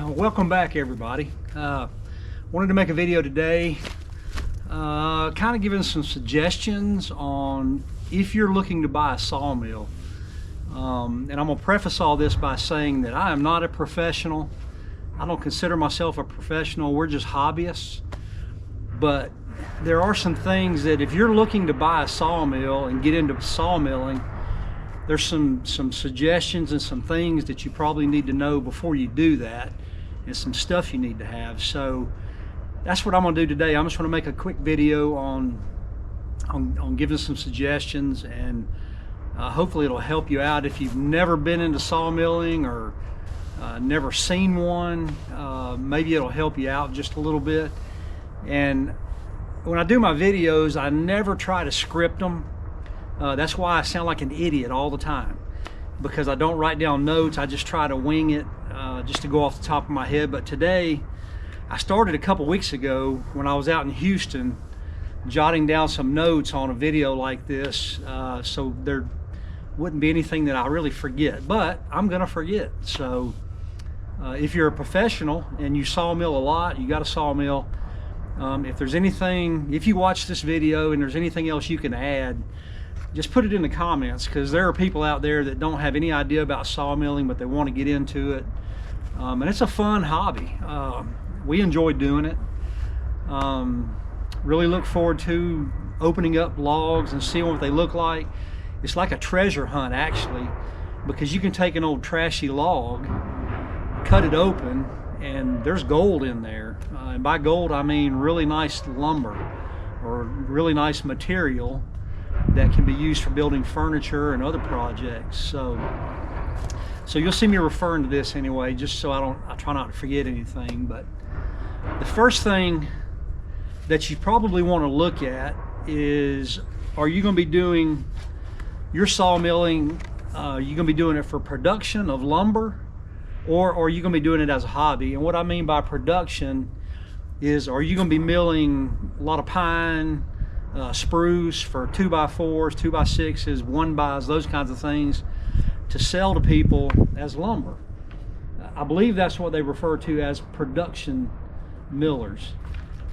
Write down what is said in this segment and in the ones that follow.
Welcome back, everybody. Wanted to make a video today kind of giving some suggestions on if you're looking to buy a sawmill. And I'm going to preface all this by saying that I am not a professional. I don't consider myself a professional. We're just hobbyists. But there are some things that if you're looking to buy a sawmill and get into sawmilling, there's some suggestions and some things that you probably need to know before you do that, and some stuff you need to have. So that's what I'm going to do today. I'm just going to make a quick video on giving some suggestions, and hopefully it'll help you out if you've never been into sawmilling or never seen one. Maybe it'll help you out just a little bit. And when I do my videos, I never try to script them. That's why I sound like an idiot all the time, because I don't write down notes. I just try to wing it, just to go off the top of my head. But today, I started a couple weeks ago when I was out in Houston, jotting down some notes on a video like this, so there wouldn't be anything that I really forget, but I'm gonna forget. So if you're a professional and you sawmill a lot, you got a sawmill, if there's anything, if you watch this video and there's anything else you can add, just put it in the comments, because there are people out there that don't have any idea about sawmilling, but they want to get into it. And it's a fun hobby. We enjoy doing it. Really look forward to opening up logs and seeing what they look like. It's like a treasure hunt, actually, because you can take an old trashy log, cut it open, and there's gold in there. And by gold, I mean really nice lumber or really nice material that can be used for building furniture and other projects. So you'll see me referring to this anyway, just so I try not to forget anything. But the first thing that you probably want to look at is, are you going to be doing your sawmilling, are you going to be doing it for production of lumber, or are you going to be doing it as a hobby? And what I mean by production is, are you going to be milling a lot of pine, spruce for 2x4s, 2x6s, 1x's, those kinds of things to sell to people as lumber? I believe that's what they refer to as production millers.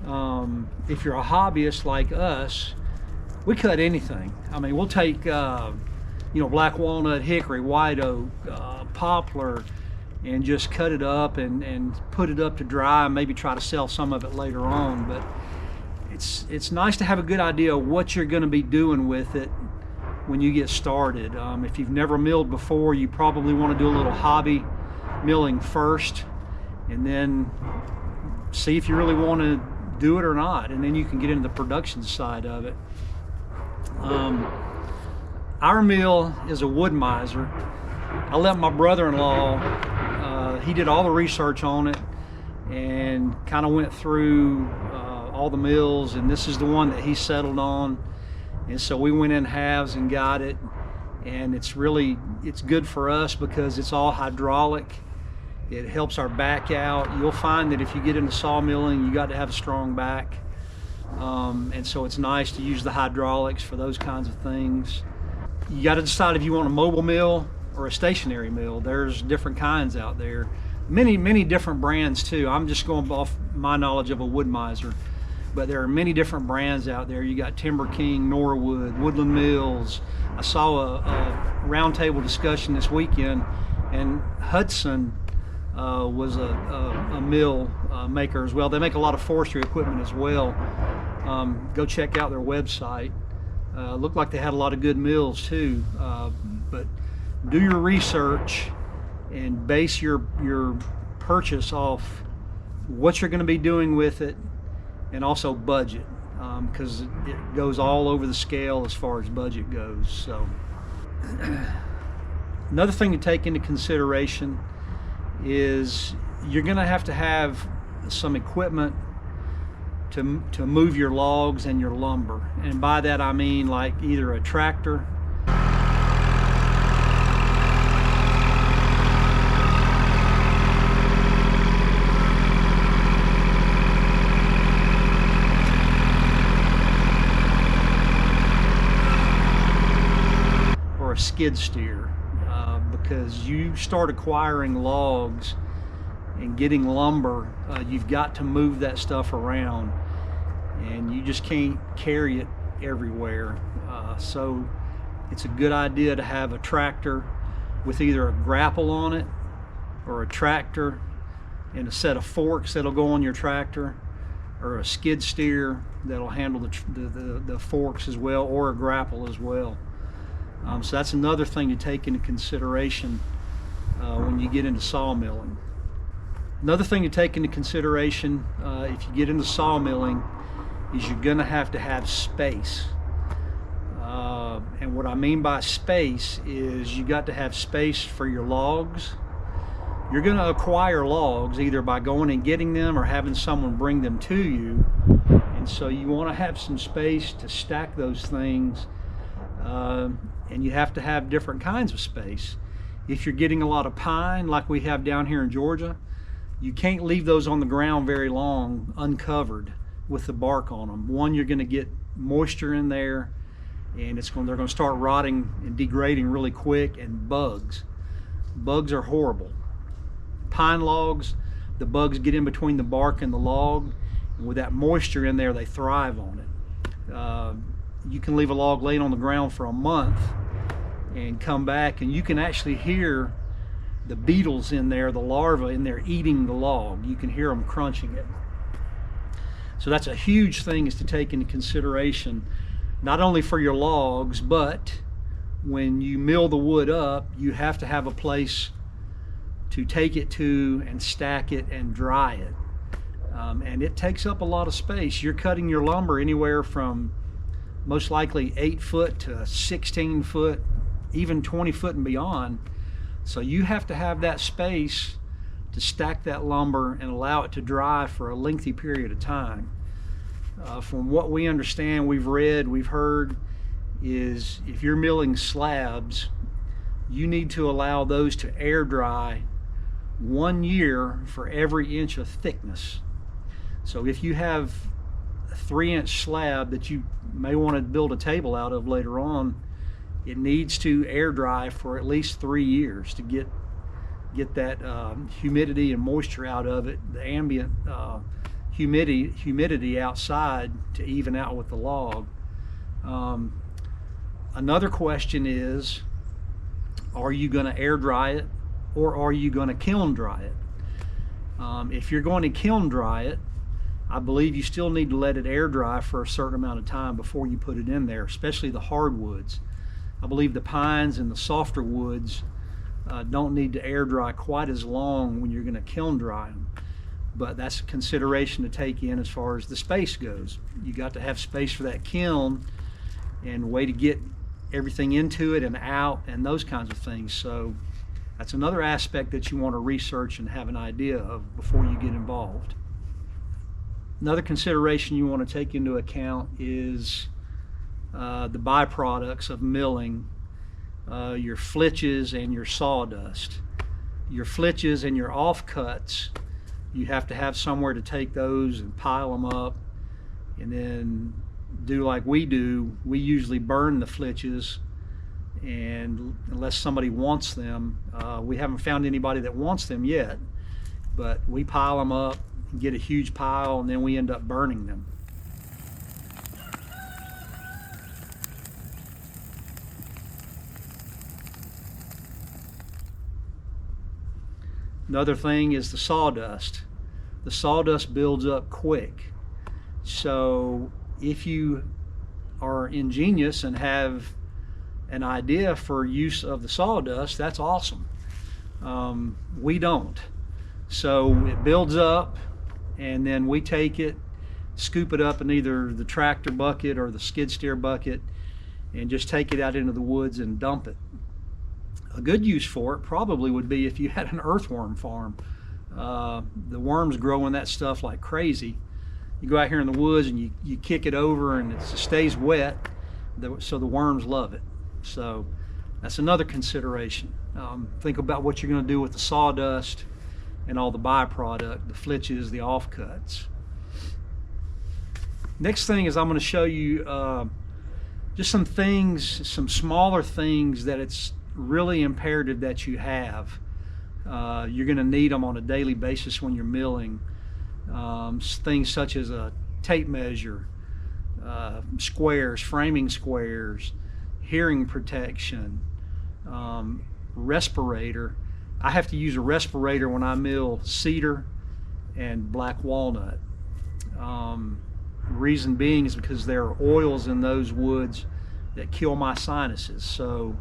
If you're a hobbyist like us, we cut anything. I mean, we'll take black walnut, hickory, white oak, poplar, and just cut it up and put it up to dry, and maybe try to sell some of it later on. But it's nice to have a good idea of what you're going to be doing with it when you get started. If you've never milled before, you probably want to do a little hobby milling first, and then see if you really want to do it or not, and then you can get into the production side of it. Our mill is a wood miser. I let my brother-in-law, he did all the research on it and kind of went through all the mills, and this is the one that he settled on. And so we went in halves and got it, and it's good for us because it's all hydraulic. It helps our back out. You'll find that if you get into sawmilling, you got to have a strong back, and so it's nice to use the hydraulics for those kinds of things. You got to decide if you want a mobile mill or a stationary mill. There's different kinds out there, many different brands too. I'm just going off my knowledge of a wood miser, but there are many different brands out there. You got Timber King, Norwood, Woodland Mills. I saw a roundtable discussion this weekend, and Hudson was a mill maker as well. They make a lot of forestry equipment as well. Go check out their website. Looked like they had a lot of good mills too. But do your research and base your purchase off what you're going to be doing with it, and also budget, because it goes all over the scale as far as budget goes. So another thing to take into consideration is you're going to have some equipment to move your logs and your lumber. And by that I mean like either a tractor skid steer, because you start acquiring logs and getting lumber, you've got to move that stuff around, and you just can't carry it everywhere. So it's a good idea to have a tractor with either a grapple on it or a tractor and a set of forks that'll go on your tractor, or a skid steer that'll handle the forks as well, or a grapple as well. So that's another thing to take into consideration when you get into sawmilling. Another thing to take into consideration if you get into sawmilling is you're going to have space. And what I mean by space is you got to have space for your logs. You're going to acquire logs either by going and getting them or having someone bring them to you. And so you want to have some space to stack those things, and you have to have different kinds of space. If you're getting a lot of pine like we have down here in Georgia, you can't leave those on the ground very long uncovered with the bark on them. One, you're going to get moisture in there, and they're going to start rotting and degrading really quick. And bugs are horrible. Pine logs, the bugs get in between the bark and the log, and with that moisture in there, they thrive on it. You can leave a log laying on the ground for a month and come back, and you can actually hear the beetles in there, the larvae in there eating the log. You can hear them crunching it. So that's a huge thing is to take into consideration, not only for your logs, but when you mill the wood up, you have to have a place to take it to and stack it and dry it. And it takes up a lot of space. You're cutting your lumber anywhere from most likely 8 foot to 16 foot, even 20 foot and beyond. So you have to have that space to stack that lumber and allow it to dry for a lengthy period of time. From what we understand, we've read, we've heard, is if you're milling slabs, you need to allow those to air dry 1 year for every inch of thickness. So if you have a 3-inch slab that you may want to build a table out of later on, it needs to air dry for at least 3 years to get that humidity and moisture out of it, the ambient humidity outside to even out with the log. Another question is, are you going to air dry it or are you going to kiln dry it? If you're going to kiln dry it, I believe you still need to let it air dry for a certain amount of time before you put it in there, especially the hardwoods. I believe the pines and the softer woods don't need to air dry quite as long when you're going to kiln dry them. But that's a consideration to take in as far as the space goes. You got to have space for that kiln and a way to get everything into it and out and those kinds of things. So that's another aspect that you want to research and have an idea of before you get involved. Another consideration you want to take into account is the byproducts of milling, your flitches and your sawdust. Your flitches and your offcuts, you have to have somewhere to take those and pile them up, and then do like we do. We usually burn the flitches, and unless somebody wants them, we haven't found anybody that wants them yet, but we pile them up, get a huge pile, and then we end up burning them. Another thing is the sawdust. The sawdust builds up quick. So if you are ingenious and have an idea for use of the sawdust, that's awesome. We don't. So it builds up, and then we take it, scoop it up in either the tractor bucket or the skid steer bucket, and just take it out into the woods and dump it. A good use for it probably would be if you had an earthworm farm. The worms grow in that stuff like crazy. You go out here in the woods and you kick it over and it stays wet, so the worms love it. So that's another consideration. Think about what you're going to do with the sawdust and all the byproduct, the flitches, the offcuts. Next thing is I'm going to show you just some things, some smaller things that it's really imperative that you have. You're going to need them on a daily basis when you're milling. Things such as a tape measure, squares, framing squares, hearing protection, respirator. I have to use a respirator when I mill cedar and black walnut. Reason being is because there are oils in those woods that kill my sinuses. So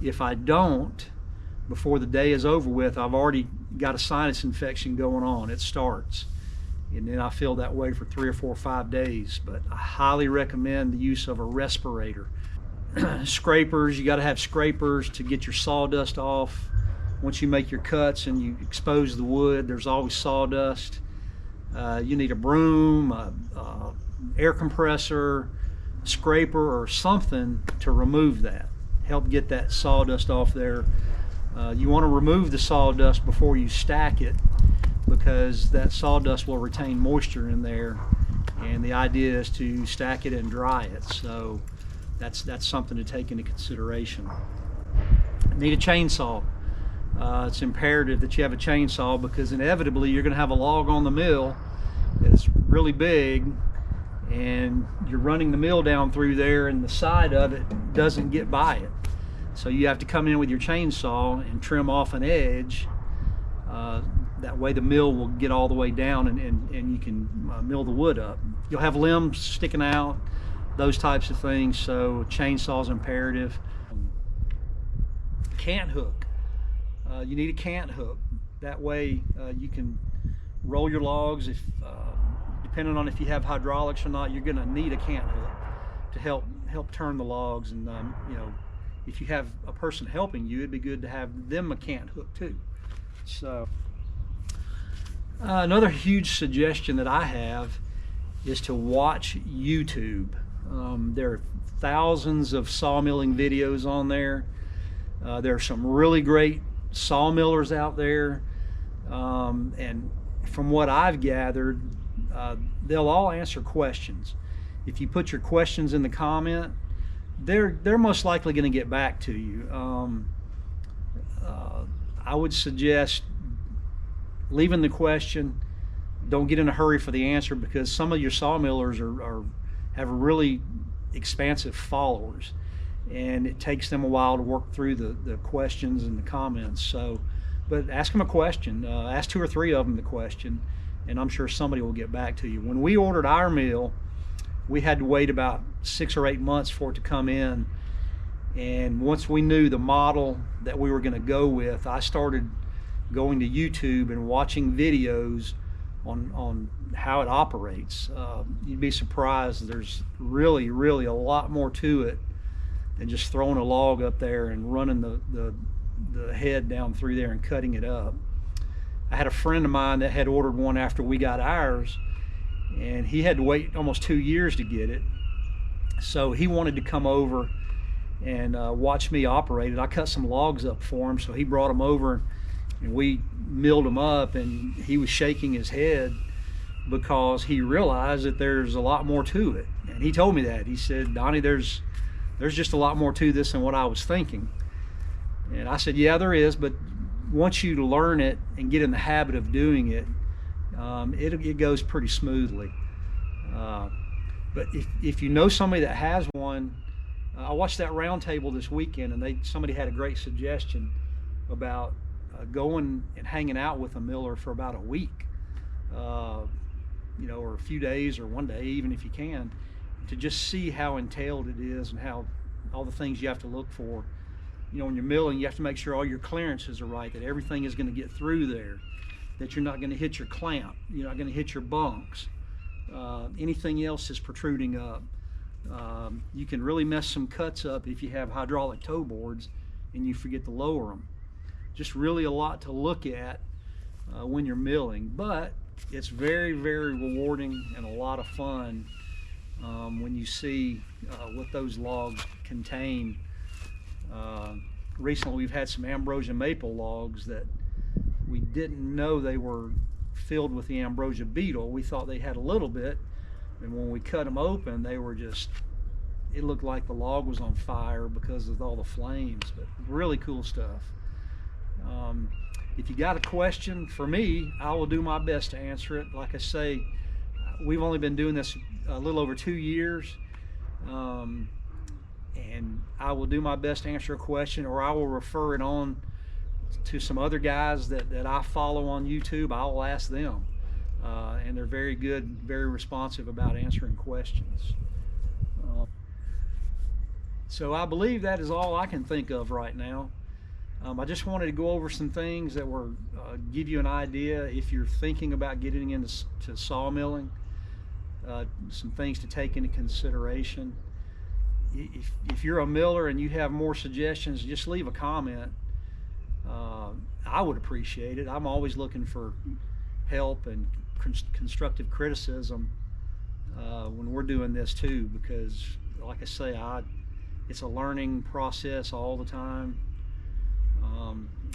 if I don't, before the day is over with, I've already got a sinus infection going on. It starts. And then I feel that way for 3 or 4 or 5 days. But I highly recommend the use of a respirator. Scrapers, you got to have scrapers to get your sawdust off. Once you make your cuts and you expose the wood, there's always sawdust. You need a broom, air compressor, scraper, or something to remove that. Help get that sawdust off there. You want to remove the sawdust before you stack it, because that sawdust will retain moisture in there, and the idea is to stack it and dry it. So that's something to take into consideration. Need a chainsaw. It's imperative that you have a chainsaw, because inevitably you're going to have a log on the mill that's really big, and you're running the mill down through there and the side of it doesn't get by it. So you have to come in with your chainsaw and trim off an edge. That way the mill will get all the way down, and you can mill the wood up. You'll have limbs sticking out, those types of things, so chainsaw is imperative. Cant hook. You need a cant hook. That way you can roll your logs. If depending on if you have hydraulics or not, you're going to need a cant hook to help turn the logs. And you know, if you have a person helping you, it'd be good to have them a cant hook too. So another huge suggestion that I have is to watch YouTube. There are thousands of sawmilling videos on there. There are some really great sawmillers out there, and from what I've gathered, they'll all answer questions. If you put your questions in the comment, they're most likely going to get back to you. I would suggest leaving the question. Don't get in a hurry for the answer, because some of your sawmillers have really expansive followers, and it takes them a while to work through the questions and the comments. So, but ask them a question. Ask 2 or 3 of them the question, and I'm sure somebody will get back to you. When we ordered our mill, we had to wait about 6 or 8 months for it to come in. And once we knew the model that we were going to go with, I started going to YouTube and watching videos on how it operates. You'd be surprised. There's really a lot more to it than just throwing a log up there and running the head down through there and cutting it up. I had a friend of mine that had ordered one after we got ours, and he had to wait almost 2 years to get it. So he wanted to come over and watch me operate it. I cut some logs up for him, so he brought them over and we milled them up, and he was shaking his head because he realized that there's a lot more to it. And he told me that. He said, "Donnie, there's just a lot more to this than what I was thinking." And I said, "Yeah, there is, but once you learn it and get in the habit of doing it, it goes pretty smoothly." But if you know somebody that has one, I watched that round table this weekend, and somebody had a great suggestion about going and hanging out with a miller for about a week, you know, or a few days, or one day, even if you can, to just see how entailed it is and how all the things you have to look for. You know, when you're milling, you have to make sure all your clearances are right, that everything is going to get through there, that you're not going to hit your clamp, you're not going to hit your bunks, anything else is protruding up. You can really mess some cuts up if you have hydraulic toe boards and you forget to lower them. Just really a lot to look at when you're milling, but it's very rewarding and a lot of fun when you see what those logs contain. Recently we've had some ambrosia maple logs that we didn't know they were filled with the ambrosia beetle. We thought they had a little bit, and when we cut them open, they were just, it looked like the log was on fire because of all the flames. But really cool stuff. if you got a question for me, I will do my best to answer it. Like I say, we've only been doing this a little over 2 years, and I will do my best to answer a question, or I will refer it on to some other guys that I follow on YouTube. I'll ask them, and they're very good, very responsive about answering questions. So I believe that is all I can think of right now. I just wanted to go over some things that were give you an idea if you're thinking about getting into sawmilling, some things to take into consideration. If you're a miller and you have more suggestions, just leave a comment. I would appreciate it. I'm always looking for help and constructive criticism when we're doing this too, because like I say, it's a learning process all the time.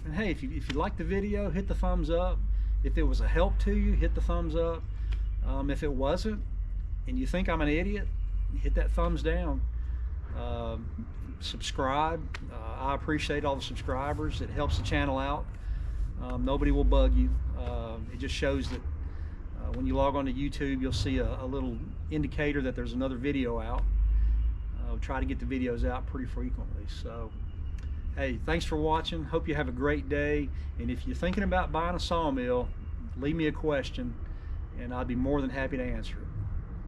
And hey, if you like the video, hit the thumbs up. If it was a help to you, hit the thumbs up. If it wasn't, and you think I'm an idiot, hit that thumbs down. Subscribe. I appreciate all the subscribers. It helps the channel out. Nobody will bug you. It just shows that when you log on to YouTube, you'll see a little indicator that there's another video out. I'll try to get the videos out pretty frequently. So hey, thanks for watching. Hope you have a great day. And if you're thinking about buying a sawmill, leave me a question and I'd be more than happy to answer it.